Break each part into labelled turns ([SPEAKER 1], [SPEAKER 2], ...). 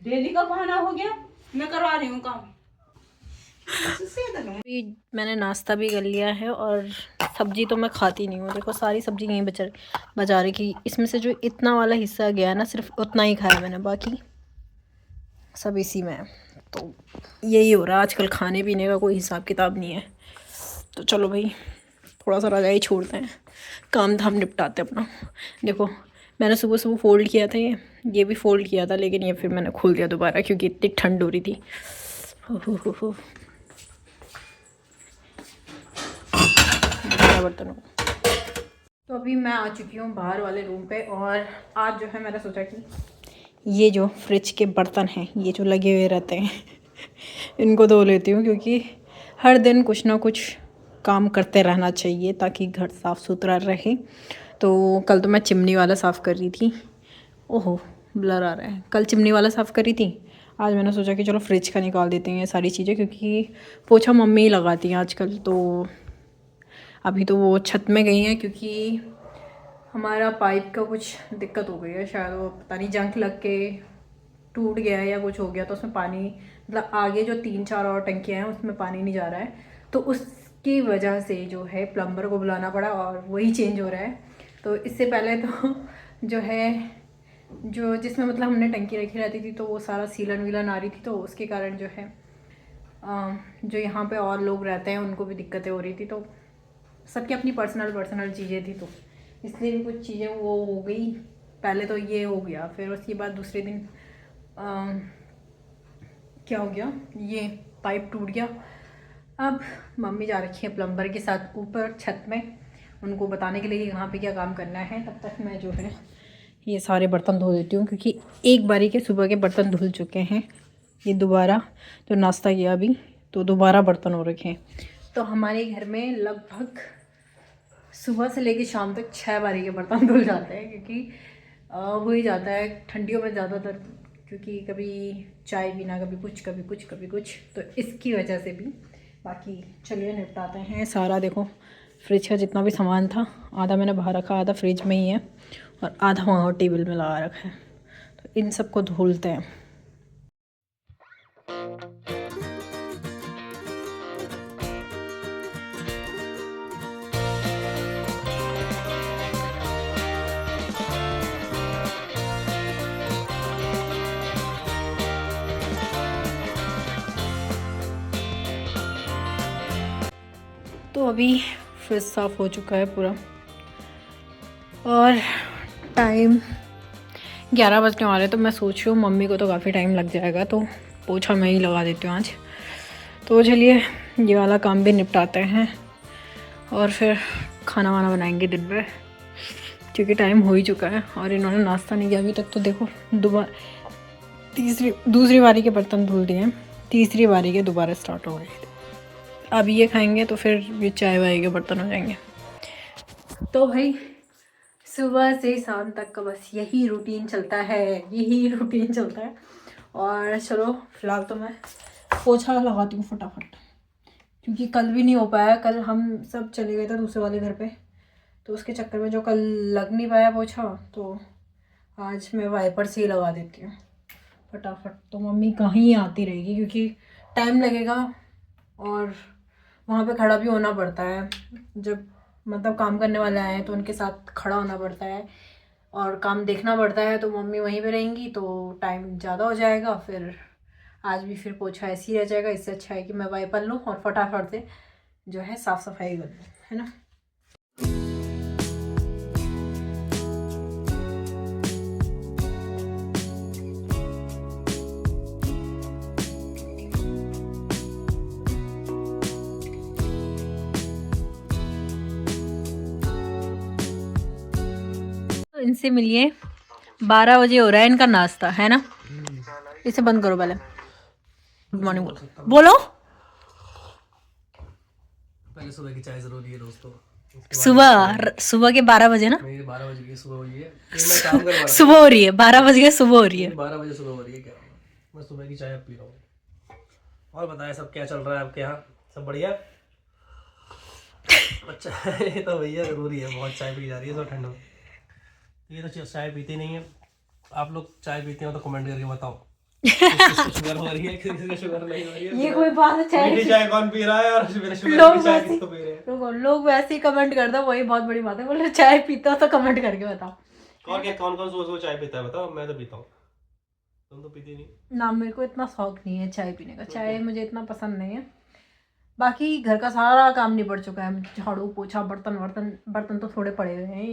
[SPEAKER 1] Daily का बहाना हो गया, मैं करवा रही हूँ काम।
[SPEAKER 2] मैंने नाश्ता भी कर लिया है और सब्जी तो मैं खाती नहीं हूँ। देखो सारी सब्जी यहीं बचा रही। इसमें से जो इतना वाला हिस्सा गया ना, सिर्फ उतना ही खाया मैंने, बाकी सब इसी में है। तो यही हो रहा है आजकल, खाने पीने का कोई हिसाब किताब नहीं है। तो चलो भाई, थोड़ा सा रजाई छोड़ते हैं, काम धाम निपटाते अपना। देखो मैंने सुबह सुबह फ़ोल्ड किया था, ये भी फ़ोल्ड किया था, लेकिन ये फिर मैंने खोल दिया दोबारा क्योंकि इतनी ठंड हो रही थी। हो बर्तनों। तो अभी मैं आ चुकी हूँ बाहर वाले रूम पे, और आज जो है मैंने सोचा कि ये जो फ्रिज के बर्तन हैं, ये जो लगे हुए रहते हैं इनको धो लेती हूँ, क्योंकि हर दिन कुछ ना कुछ काम करते रहना चाहिए ताकि घर साफ़ सुथरा रहे। तो कल तो मैं चिमनी वाला साफ़ कर रही थी। ओहो ब्लर आ रहा है। कल चिमनी वाला साफ़ करी थी, आज मैंने सोचा कि चलो फ्रिज का निकाल देते हैं ये सारी चीज़ें, क्योंकि पोछा मम्मी ही लगाती हैं आजकल। तो अभी तो वो छत में गई हैं क्योंकि हमारा पाइप का कुछ दिक्कत हो गई है, शायद वो पता नहीं जंग लग के टूट गया है या कुछ हो गया, तो उसमें पानी, मतलब आगे जो 3-4 और टंकियाँ हैं उसमें पानी नहीं जा रहा है। तो उसकी वजह से जो है प्लम्बर को बुलाना पड़ा और वही चेंज हो रहा है। तो इससे पहले तो जो है, जो जिसमें मतलब हमने टंकी रखी रहती थी, तो वो सारा सीलन वीलन आ रही थी, तो उसके कारण जो है जो यहाँ पे और लोग रहते हैं उनको भी दिक्कतें हो रही थी। तो सबकी अपनी पर्सनल चीज़ें थी, तो इसलिए भी कुछ चीज़ें वो हो गई। पहले तो ये हो गया, फिर उसके बाद दूसरे दिन क्या हो गया, ये पाइप टूट गया। अब मम्मी जा रखी है प्लम्बर के साथ ऊपर छत में, उनको बताने के लिए कि यहाँ पे क्या काम करना है। तब तक मैं जो है ये सारे बर्तन धो देती हूँ, क्योंकि एक बारी के सुबह के बर्तन धुल चुके हैं। ये दोबारा तो नाश्ता किया अभी, तो दोबारा बर्तन हो रखे हैं। तो हमारे घर में लगभग सुबह से लेकर शाम तक 6 बारी के बर्तन धुल जाते हैं, क्योंकि हो ही जाता है ठंडियों में ज़्यादातर, क्योंकि कभी चाय पीना, कभी कुछ, तो इसकी वजह से भी। बाकी चलिए निपटाते हैं सारा। देखो फ्रिज का जितना भी सामान था, आधा मैंने बाहर रखा, आधा फ्रिज में ही है, और आधा वहाँ टेबल में लगा रखा है। तो इन सबको धुलते हैं। तो अभी फ्रिज साफ़ हो चुका है पूरा, और टाइम 11 बजने वाले। तो मैं सोच रही हूँ मम्मी को तो काफ़ी टाइम लग जाएगा, तो पोछा मैं ही लगा देती हूँ आज। तो चलिए ये वाला काम भी निपटाते हैं, और फिर खाना वाना बनाएंगे दिन में, क्योंकि टाइम हो ही चुका है। और इन्होंने नाश्ता नहीं किया अभी तक। तो देखो दूसरी बारी के बर्तन धुल दिए हैं, तीसरी बारी के दोबारा स्टार्ट हो गए थे। अब ये खाएंगे तो फिर ये चाय वाय के बर्तन हो जाएंगे। तो भाई सुबह से शाम तक का बस यही रूटीन चलता है, और चलो फिलहाल तो मैं पोछा लगाती हूँ फटाफट, क्योंकि कल भी नहीं हो पाया। कल हम सब चले गए थे दूसरे वाले घर पे, तो उसके चक्कर में जो कल लग नहीं पाया पोछा, तो आज मैं वाइपर से ही लगा देती हूँ फटाफट। तो मम्मी कहीं आती रहेगी, क्योंकि टाइम लगेगा और वहाँ पे खड़ा भी होना पड़ता है। जब मतलब काम करने वाले आए हैं तो उनके साथ खड़ा होना पड़ता है और काम देखना पड़ता है। तो मम्मी वहीं पे रहेंगी तो टाइम ज़्यादा हो जाएगा, फिर आज भी फिर पोछा ऐसे ही रह जाएगा। इससे अच्छा है कि मैं वाइपर लूँ और फटाफट से जो है साफ़ सफाई कर लूँ, है ना। इनसे मिलिए, 12 बजे हो रहा है इनका नाश्ता, है ना। इसे बंद करो पहले। गुड मॉर्निंग बोलो।
[SPEAKER 3] पहले सुबह की चाय जरूरी है दोस्तों।
[SPEAKER 2] सुबह के 12 बजे ना,
[SPEAKER 3] मेरी 12 बजे की सुबह हो रही है। मैं काम कर रहा हूं।
[SPEAKER 2] सुबह हो रही है 12 बज के, सुबह हो रही है
[SPEAKER 3] 12 बजे सुबह हो रही है। क्या मैं सुबह की चाय पी रहा हूँ। और बताएं सब क्या चल रहा है आपके यहाँ, सब बढ़िया। अच्छा ये तो भैया जरूरी है, बहुत चाय पी जा रही है सब ठंड में। ये तो चाय पीते नहीं है। आप लोग चाय पीते हो तो कमेंट करके बताओ शुगर हो रही है, किसी का शुगर नहीं हो रही है।
[SPEAKER 2] ये कोई बात है?
[SPEAKER 3] मीठी चाय कौन पी रहा है और मेरे शुगर
[SPEAKER 2] लोग
[SPEAKER 3] की चाय
[SPEAKER 2] वैसे
[SPEAKER 3] किसको पी रहे हैं?
[SPEAKER 2] लोग वैसे ही कमेंट कर दो, वही बहुत बड़ी बात है। बोले चाय पीते हो तो कमेंट करके बताओ।
[SPEAKER 3] और क्या, कौन कौन सुबह चाय पीता है बताओ? मैं तो पीता हूँ, तुम तो पीती नहीं।
[SPEAKER 2] ना, मेरे को इतना शौक नहीं है चाय पीने का। चाय मुझे इतना पसंद नहीं है। बाकी घर का सारा काम निपट चुका है, झाड़ू पोछा बर्तन वर्तन। बर्तन तो थोड़े पड़े हुए हैं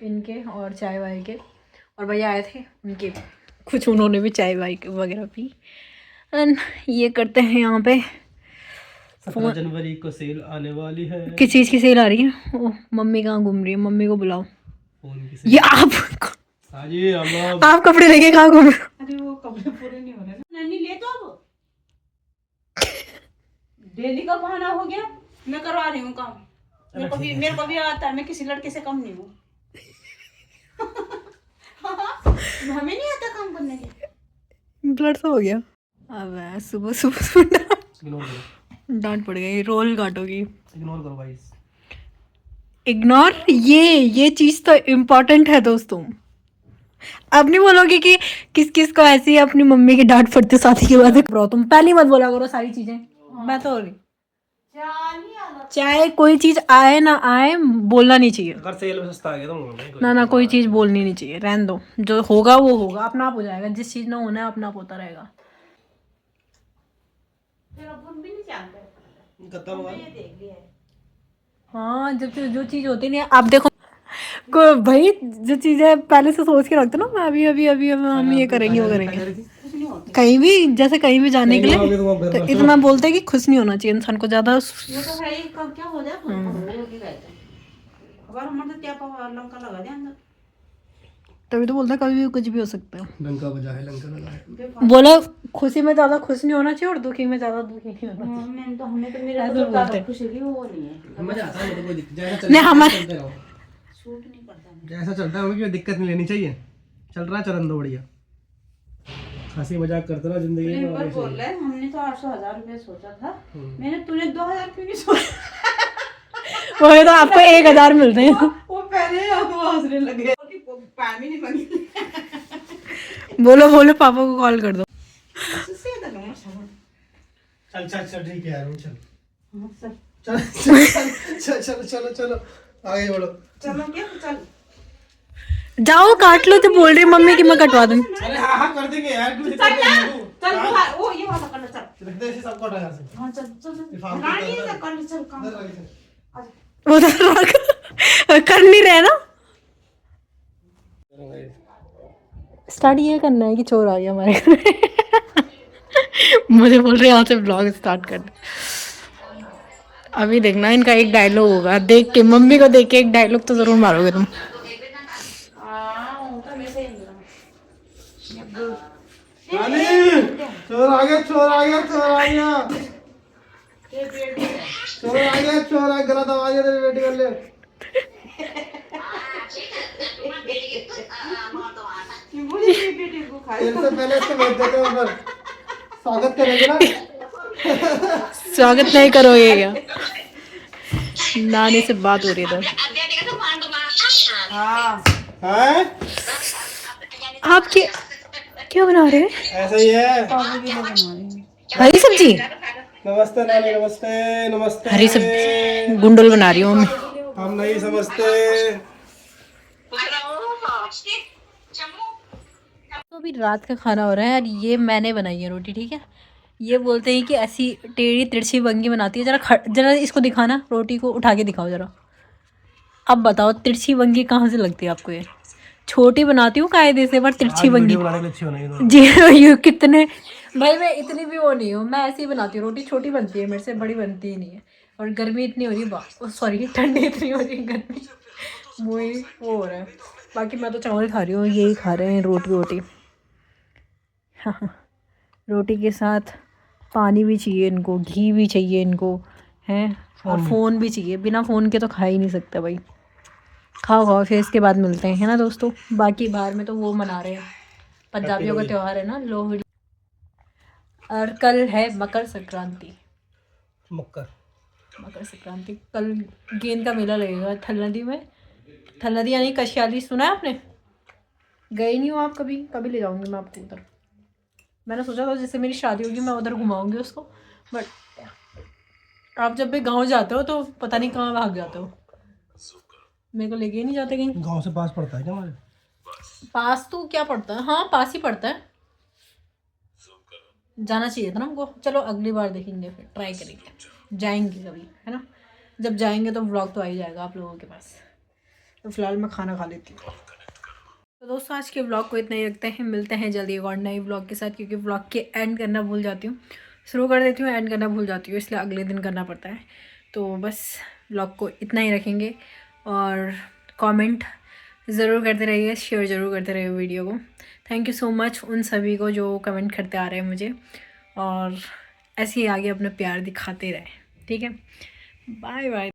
[SPEAKER 2] इनके और चाय वाय के। और भैया आए थे उनके, कुछ उन्होंने भी चाय वाय वगैरह पी। एंड ये करते हैं यहाँ पे।
[SPEAKER 3] 17 जनवरी को सेल आने वाली है।
[SPEAKER 2] किस चीज़ की सेल आ रही है? ओह, मम्मी कहाँ घूम रही है? मम्मी को बुलाओ।
[SPEAKER 3] फोन की
[SPEAKER 2] ये आप
[SPEAKER 3] हाँ जी,
[SPEAKER 2] आप कपड़े लेके कहाँ घूम रहे हो?
[SPEAKER 1] अरे वो कपड़े पूरे नहीं हो रहे ना। नहीं ले तो अब डेली का बहाना हो गया। मैं करवा रही हूँ काम। मेरे को भी आता है, मैं किसी लड़के से कम नहीं हूँ। हमें नहीं आता काम करने के।
[SPEAKER 2] ब्लड तो हो गया। अब सुबह सुबह
[SPEAKER 3] इग्नोर करो,
[SPEAKER 2] डांट पड़ गई। रोल काटोगी?
[SPEAKER 3] इग्नोर करो गाइस।
[SPEAKER 2] इग्नोर? ये चीज़ तो इम्पोर्टेंट है दोस्तों। अब नहीं बोलोगे कि किस किस को ऐसी अपनी मम्मी की डांट पड़ती शादी के बाद। तुम पहले मत बोला करो सारी चीजें। मैं तो हो रही, चाहे कोई चीज आए ना आए बोलना नहीं चाहिए।
[SPEAKER 3] अगर सेल में सस्ता आ गया तो
[SPEAKER 2] ना कोई चीज बोलनी नहीं चाहिए। रहने दो, जो होगा वो होगा, अपना आप हो जाएगा। जिस चीज में होना है अपना आप होता रहेगा। हाँ, जब जो चीज होती नहीं है, आप देखो को भाई, जो चीजें पहले से सोच के रखते ना, मैं अभी हम ये करेंगे वो करेंगे। कहीं भी, जैसे कहीं भी जाने के लिए तो इतना बोलते हैं कि खुश नहीं होना चाहिए इंसान को ज्यादा।
[SPEAKER 1] वो तो है ही, कब क्या हो जाए खबर। हमारे तो क्या लंका लगा दे अंदर।
[SPEAKER 2] तभी तो बोलता है कभी भी कुछ भी हो सकता है।
[SPEAKER 3] लंका बजा है, लंका लगा है।
[SPEAKER 2] बोला खुशी में ज्यादा खुश नहीं होना चाहिए और दुखी में ज्यादा दुखी नहीं होना चाहिए।
[SPEAKER 1] मैंने तो हमें तो मेरे तो ज्यादा खुशी की वो नहीं है।
[SPEAKER 3] मजा आता है, कोई दिक्कत
[SPEAKER 2] नहीं, हमारे
[SPEAKER 1] सूट नहीं करता है।
[SPEAKER 3] जैसा चलता है हमें कोई दिक्कत नहीं लेनी चाहिए। चल रहा है, चलन दो बढ़िया। हंसी मजाक करते रहो जिंदगी में।
[SPEAKER 1] पर बोल रहे हैं, हमने तो 800,000 रुपये सोचा था। मैंने तूने 2,000 क्यों नहीं सोचा?
[SPEAKER 2] वो तो आपको 1,000 मिलते हैं।
[SPEAKER 1] वो पहले वो हंसने लगे। पैम ही नहीं बनी।
[SPEAKER 2] बोलो पापा को कॉल कर दो।
[SPEAKER 3] चल चल चल, ठीक है यार, चल
[SPEAKER 1] चल
[SPEAKER 3] चल चल चलो चलो आगे बढ़ो।
[SPEAKER 1] चलो क्या चल
[SPEAKER 2] जाओ काट लो। तो बोल रही मम्मी कि मैं कटवा दूँ।
[SPEAKER 3] अरे हाँ हाँ कर देंगे यार, क्यों दिक्कत
[SPEAKER 1] चल
[SPEAKER 3] है तू?
[SPEAKER 1] चल वो ये वाला कर ले। चल
[SPEAKER 3] रख दे इसे, सबको हटा यहाँ से।
[SPEAKER 1] हाँ चल चल
[SPEAKER 3] लिफाफे
[SPEAKER 1] चल
[SPEAKER 3] के अंदर।
[SPEAKER 1] कर ले। चल काम
[SPEAKER 3] इधर रख इसे।
[SPEAKER 1] आजा।
[SPEAKER 2] उधर रख। कर नहीं रहे ना। स्टार्ट ये करना है कि चोर आ गया हमारे घर। मुझे बोल रहे यहाँ से ब्लॉग स्टार्ट कर। अभी देखना इनका एक डायलॉग होगा। देख के मम्मी को देख के एक डायलॉग तो जरूर मारोगे तुम।
[SPEAKER 3] चोर आ गया, चोर आ गया, चोर आ गया, चोर आ गया, चोर आ गया। गलत आवाज है, तेरी बेटी कर ले। तेरे से पहले इसको भेज देते हैं ऊपर। स्वागत करेंगे ना।
[SPEAKER 2] स्वागत नहीं करोगे क्या? नानी से बात हो रही है इधर।
[SPEAKER 3] हैं?
[SPEAKER 2] आप क्या बना रहे हैं?
[SPEAKER 3] ऐसा ही है।
[SPEAKER 2] हरी सब्जी?
[SPEAKER 3] नमस्ते नानी, नमस्ते नमस्ते।
[SPEAKER 2] हरी सब्जी गुंडल बना रही हूँ मैं।
[SPEAKER 3] हम नहीं समझते।
[SPEAKER 2] तो अभी रात का खाना हो रहा है और ये मैंने बनाई है रोटी, ठीक है। ये बोलते हैं कि ऐसी टेढ़ी तिरछी वंगी बनाती है। जरा इसको दिखाना, रोटी को उठा के दिखाओ जरा। अब बताओ तिरछी वंगी कहाँ से लगती है आपको? ये छोटी बनाती हूँ कायदे से, पर तिरछी वंगी जी। ये कितने भाई, मैं इतनी भी वो नहीं हूँ। मैं ऐसे ही बनाती हूँ रोटी। छोटी बनती है मेरे से, बड़ी बनती ही नहीं है। और गर्मी इतनी हो रही है, सॉरी ठंडी इतनी हो रही है, गर्मी वही वो हो रहा है। बाकी मैं तो चावल खा रही हूँ, यही खा रहे हैं रोटी। हाँ, रोटी के साथ पानी भी चाहिए इनको, घी भी चाहिए इनको, हैं, और फ़ोन भी चाहिए। बिना फ़ोन के तो खा ही नहीं सकते भाई। खाओ फिर इसके बाद मिलते हैं, है ना दोस्तों। बाकी बाहर में तो वो मना रहे हैं, पंजाबियों का त्यौहार है ना, लोहड़ी। और कल है मकर संक्रांति। मकर संक्रांति कल गेंद का मेला लगेगा थल नदी में। थल नदी यानी कश्याली, सुना है आपने? गए नहीं हो आप कभी? कभी ले जाऊंगी मैं आपको उधर। मैंने सोचा था जैसे मेरी शादी होगी मैं उधर घुमाऊंगी उसको, बट आप जब भी गांव जाते हो तो पता नहीं कहाँ भाग जाते हो, मेरे को लेके ही नहीं जाते कहीं।
[SPEAKER 3] गांव से पास पड़ता है क्या हमारे?
[SPEAKER 2] पास तो क्या पड़ता है, हाँ पास ही पड़ता है, जाना चाहिए था ना हमको। चलो अगली बार देखेंगे, फिर ट्राई करेंगे, जाएंगे कभी, है ना। जब जाएंगे तो व्लॉग तो आ ही जाएगा आप लोगों के पास। तो फिलहाल मैं खाना खा लेती हूँ। तो दोस्तों आज के व्लॉग को इतना ही रखते हैं, मिलते हैं जल्दी एक और नई व्लॉग के साथ, क्योंकि व्लॉग के एंड करना भूल जाती हूँ, शुरू कर देती हूँ एंड करना भूल जाती हूँ, इसलिए अगले दिन करना पड़ता है। तो बस व्लॉग को इतना ही रखेंगे, और कमेंट ज़रूर करते रहिए, शेयर ज़रूर करते रहिए वीडियो को। थैंक यू सो मच उन सभी को जो कमेंट करते आ रहे हैं मुझे, और ऐसे ही आगे अपना प्यार दिखाते रहे, ठीक है। Bye bye.